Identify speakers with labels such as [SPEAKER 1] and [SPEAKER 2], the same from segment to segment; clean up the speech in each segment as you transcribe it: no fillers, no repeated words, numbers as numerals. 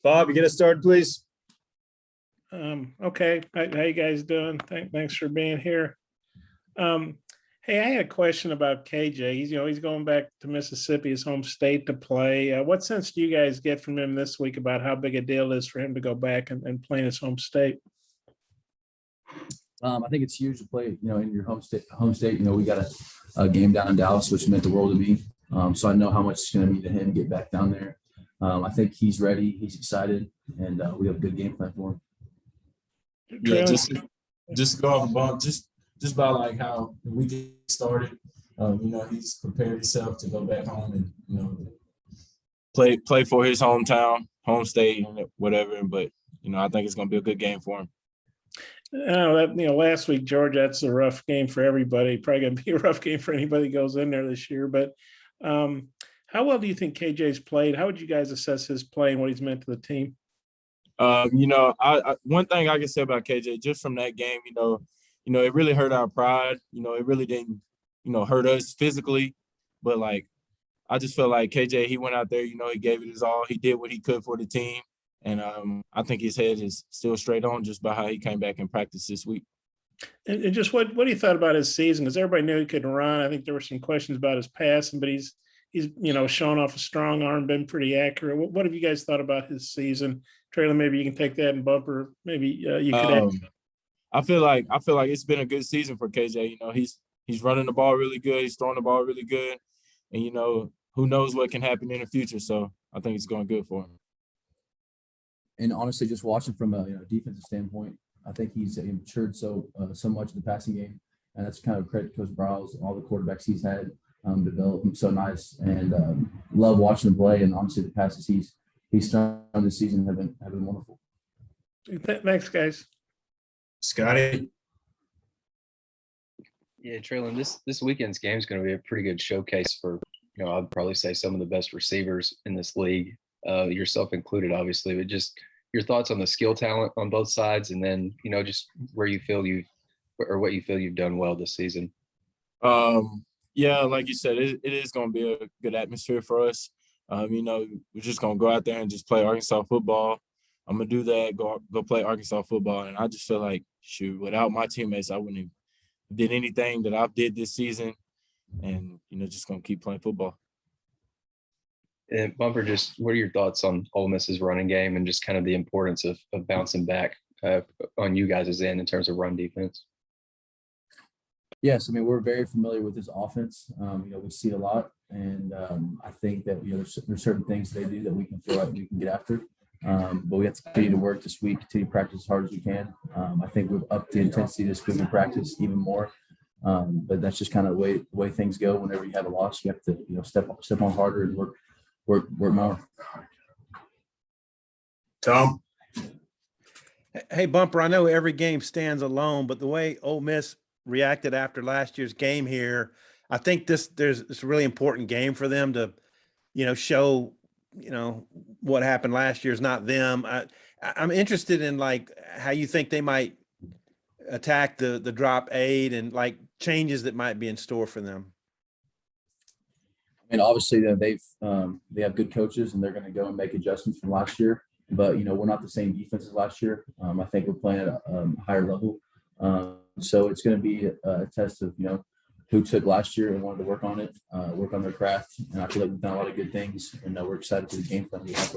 [SPEAKER 1] Bob, you get us started, please.
[SPEAKER 2] Okay. How you guys doing? Thanks for being here. Hey, I had a question about KJ. He's going back to Mississippi, his home state, to play. What sense do you guys get from him this week about how big a deal it is for him to go back and play in his home state?
[SPEAKER 3] I think it's huge to play, in your home state. We got a game down in Dallas, which meant the world to me. So I know how much it's going to mean to him to get back down there. I think he's ready. He's excited, and we have a good game plan for him.
[SPEAKER 4] Yeah, just to go off a bump, just by like how the weekend started. He's prepared himself to go back home and play for his hometown, home state, whatever. But I think it's going to be a good game for him.
[SPEAKER 2] Last week, Georgia, that's a rough game for everybody. Probably going to be a rough game for anybody that goes in there this year. But how well do you think KJ's played? How would you guys assess his play and what he's meant to the team?
[SPEAKER 4] One thing I can say about KJ, just from that game, it really hurt our pride. It really didn't, hurt us physically. But, I just feel like KJ, he went out there, he gave it his all. He did what he could for the team. And I think his head is still straight on just by how he came back and practiced this week.
[SPEAKER 2] And just what do you thought about his season? Because everybody knew he couldn't run. I think there were some questions about his passing, but he's shown off a strong arm, been pretty accurate. What have you guys thought about his season? Treylon, maybe you can take that, and Bumper, maybe you could add.
[SPEAKER 4] I feel like it's been a good season for KJ. He's running the ball really good. He's throwing the ball really good. And, who knows what can happen in the future. So I think it's going good for him.
[SPEAKER 3] And honestly, just watching from a defensive standpoint, I think he's matured so much in the passing game. And that's kind of credit to Coach Browse and all the quarterbacks he's had. Developed him so nice, and love watching him play. And honestly, the passes he's thrown this season have been wonderful.
[SPEAKER 2] Thanks, guys.
[SPEAKER 1] Scotty.
[SPEAKER 5] Yeah, Treylon, this weekend's game is going to be a pretty good showcase for, I'd probably say some of the best receivers in this league, yourself included, obviously. But just your thoughts on the skill talent on both sides, and then just where you feel what you feel you've done well this season.
[SPEAKER 4] Yeah, like you said, it is going to be a good atmosphere for us. We're just going to go out there and just play Arkansas football. I'm going to do that, go play Arkansas football. And I just feel like, without my teammates, I wouldn't have did anything that I've did this season. And, just going to keep playing football.
[SPEAKER 5] And Bumper, just what are your thoughts on Ole Miss's running game and just kind of the importance of bouncing back on you guys' end in terms of run defense?
[SPEAKER 3] Yes, we're very familiar with his offense. We see it a lot, and I think that there's certain things they do that we can feel like we can get after. But we have to continue to work this week, continue to practice as hard as we can. I think we've upped the intensity this week in practice even more. But that's just kind of the way things go. Whenever you have a loss, you have to step on harder and work more.
[SPEAKER 1] Tom.
[SPEAKER 6] Hey, Bumper, I know every game stands alone, but the way Ole Miss reacted after last year's game here, I think it's a really important game for them to, show, what happened last year is not them. I'm interested in how you think they might attack the drop 8 and changes that might be in store for them.
[SPEAKER 3] Obviously they have good coaches and they're going to go and make adjustments from last year, but we're not the same defense as last year. I think we're playing at a higher level. So it's going to be a test of, who took last year and wanted to work on it, work on their craft. And I feel like we've done a lot of good things, and we're excited for the game plan we have.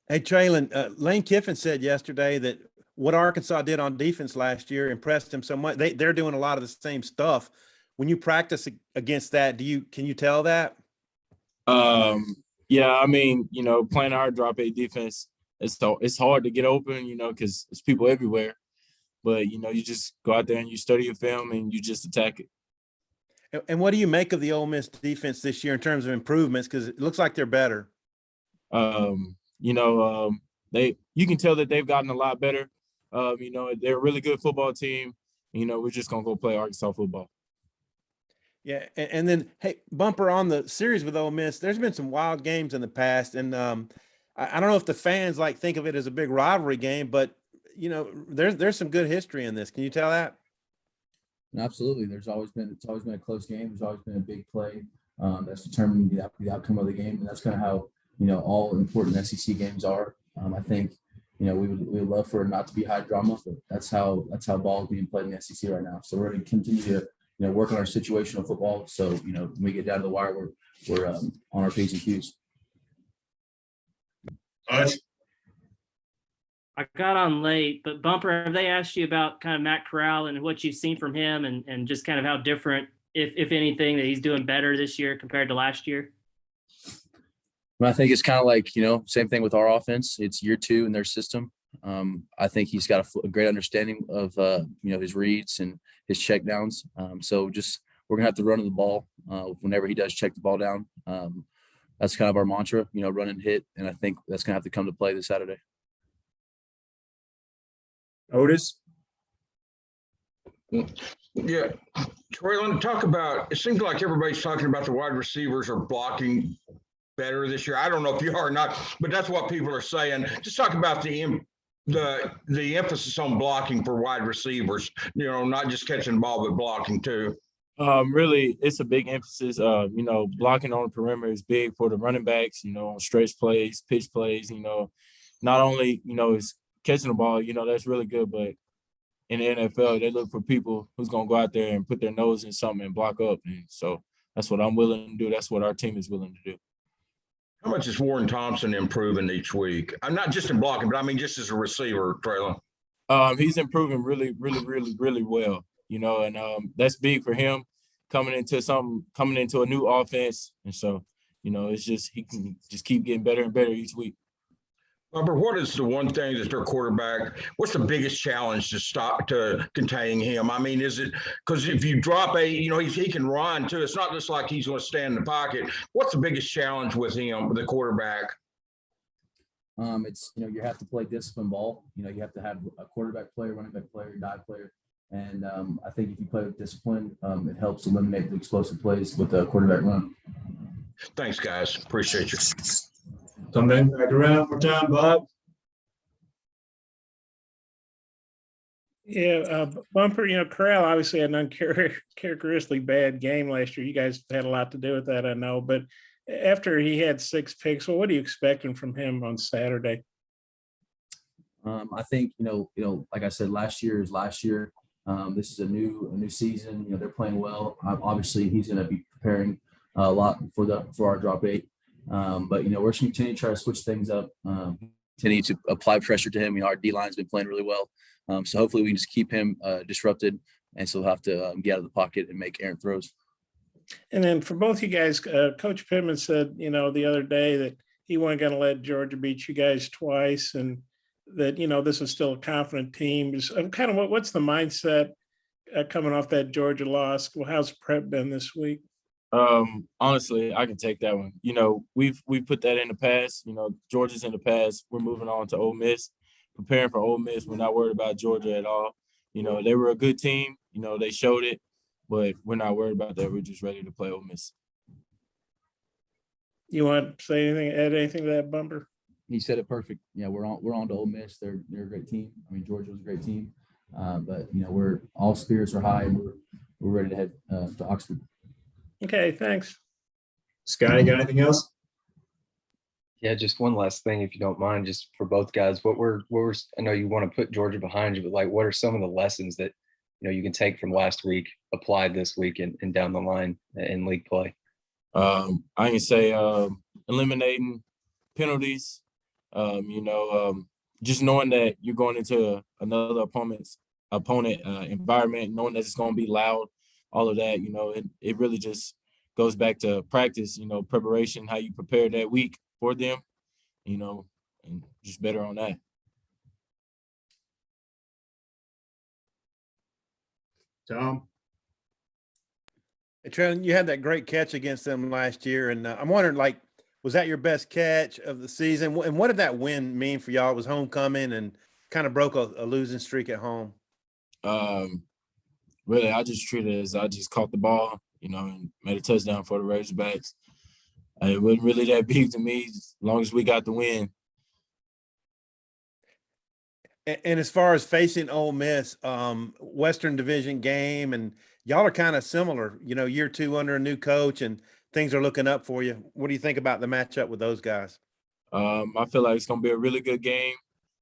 [SPEAKER 6] Hey, Treylon, Lane Kiffin said yesterday that what Arkansas did on defense last year impressed him so much. They're doing a lot of the same stuff. When you practice against that, can you tell that?
[SPEAKER 4] Yeah, playing our drop 8 defense, it's hard to get open, because it's people everywhere. But, you just go out there and you study your film and you just attack it.
[SPEAKER 6] And what do you make of the Ole Miss defense this year in terms of improvements? Because it looks like they're better.
[SPEAKER 4] You can tell that they've gotten a lot better. They're a really good football team. We're just going to go play Arkansas football.
[SPEAKER 6] Yeah, and then, hey, Bumper, on the series with Ole Miss, there's been some wild games in the past. And I don't know if the fans think of it as a big rivalry game, but there's some good history in this. Can you tell that?
[SPEAKER 3] Absolutely. It's always been a close game. There's always been a big play that's determined the outcome of the game, and that's kind of how all important SEC games are. I think, we would love for it not to be high drama, but that's how ball is being played in the SEC right now. So we're going to continue to, work on our situational football. So, when we get down to the wire, we're on our P's and Q's.
[SPEAKER 1] Hutch?
[SPEAKER 7] I got on late, but Bumper, have they asked you about kind of Matt Corral and what you've seen from him and just kind of how different, if anything, that he's doing better this year compared to last year?
[SPEAKER 3] I think it's kind of like, same thing with our offense. It's year 2 in their system. I think he's got a great understanding of, his reads and his check downs. So just we're going to have to run to the ball whenever he does check the ball down. That's kind of our mantra, run and hit. And I think that's going to have to come to play this Saturday.
[SPEAKER 1] Otis?
[SPEAKER 8] Yeah. Treylon, talk about, it seems like everybody's talking about the wide receivers are blocking better this year. I don't know if you are or not, but that's what people are saying. Just talk about the emphasis on blocking for wide receivers, not just catching the ball, but blocking too.
[SPEAKER 4] Really, it's a big emphasis. Blocking on the perimeter is big for the running backs, on stretch plays, pitch plays, not only, is catching the ball, that's really good, but in the NFL, they look for people who's going to go out there and put their nose in something and block up. And so that's what I'm willing to do. That's what our team is willing to do.
[SPEAKER 8] How much is Warren Thompson improving each week? I'm not just in blocking, but I mean just as a receiver, Treylon.
[SPEAKER 4] He's improving really, really, really, really well, and that's big for him coming into a new offense. And so, it's just he can just keep getting better and better each week.
[SPEAKER 8] Robert, what is the one thing that their quarterback, what's the biggest challenge to containing him? I mean, is it because if you drop he can run too. It's not just like he's going to stand in the pocket. What's the biggest challenge with him, with the quarterback?
[SPEAKER 3] It's, you have to play discipline ball. You have to have a quarterback player, running back player, dive player. And I think if you play with discipline, it helps eliminate the explosive plays with the quarterback run.
[SPEAKER 8] Thanks, guys. Appreciate you.
[SPEAKER 1] Something back around for time, Bob?
[SPEAKER 2] Yeah, Bumper, Corral obviously had an uncharacteristically bad game last year. You guys had a lot to do with that, I know. But after he had 6 picks, what are you expecting from him on Saturday?
[SPEAKER 3] I think, like I said, last year is last year. This is a new season. They're playing well. Obviously, he's going to be preparing a lot for our drop 8. But we're going to continue to try to switch things up, continue to apply pressure to him. Our D-line's been playing really well. So hopefully we can just keep him disrupted, and so we'll have to get out of the pocket and make errant throws.
[SPEAKER 2] And then for both you guys, Coach Pittman said, the other day that he wasn't going to let Georgia beat you guys twice, and that, this is still a confident team. Kind of what's the mindset coming off that Georgia loss? Well, how's prep been this week?
[SPEAKER 4] Honestly, I can take that one. We've put that in the past. Georgia's in the past. We're moving on to Ole Miss, preparing for Ole Miss. We're not worried about Georgia at all. They were a good team. They showed it, but we're not worried about that. We're just ready to play Ole Miss.
[SPEAKER 2] You want to say anything, add anything to that, Bumper?
[SPEAKER 3] He said it perfect. Yeah, we're on to Ole Miss. They're a great team. I mean, Georgia was a great team, but we're all spirits are high, and we're ready to head to Oxford.
[SPEAKER 2] Okay, thanks.
[SPEAKER 1] Scotty, got anything else?
[SPEAKER 5] Yeah, just one last thing, if you don't mind, just for both guys. I know you want to put Georgia behind you, but what are some of the lessons that you can take from last week, applied this week and down the line in league play?
[SPEAKER 4] I can say eliminating penalties. Just knowing that you're going into another opponent environment, knowing that it's going to be loud, all of that, it really just goes back to practice, preparation, how you prepare that week for them, and just better on that.
[SPEAKER 1] Tom?
[SPEAKER 6] Hey, Treylon, you had that great catch against them last year, and I'm wondering, was that your best catch of the season? And what did that win mean for y'all? It was homecoming and kind of broke a losing streak at home.
[SPEAKER 4] Really, I just treated it as I just caught the ball, and made a touchdown for the Razorbacks. It wasn't really that big to me, as long as we got the win.
[SPEAKER 6] And as far as facing Ole Miss, Western Division game, and y'all are kind of similar, year 2 under a new coach, and things are looking up for you. What do you think about the matchup with those guys?
[SPEAKER 4] I feel like it's gonna be a really good game.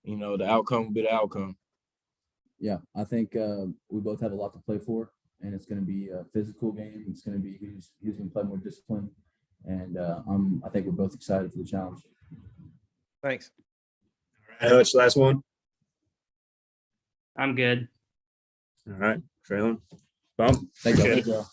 [SPEAKER 4] You know, the outcome will be the outcome.
[SPEAKER 3] Yeah, I think we both have a lot to play for, and it's going to be a physical game. It's going to be who's going to play more discipline, and I think we're both excited for the challenge.
[SPEAKER 6] Thanks.
[SPEAKER 1] All right, Hutch, last one.
[SPEAKER 7] I'm good.
[SPEAKER 1] All right, Treylon. Bump.
[SPEAKER 3] Thank you.
[SPEAKER 1] Appreciate it.
[SPEAKER 3] Thank you all.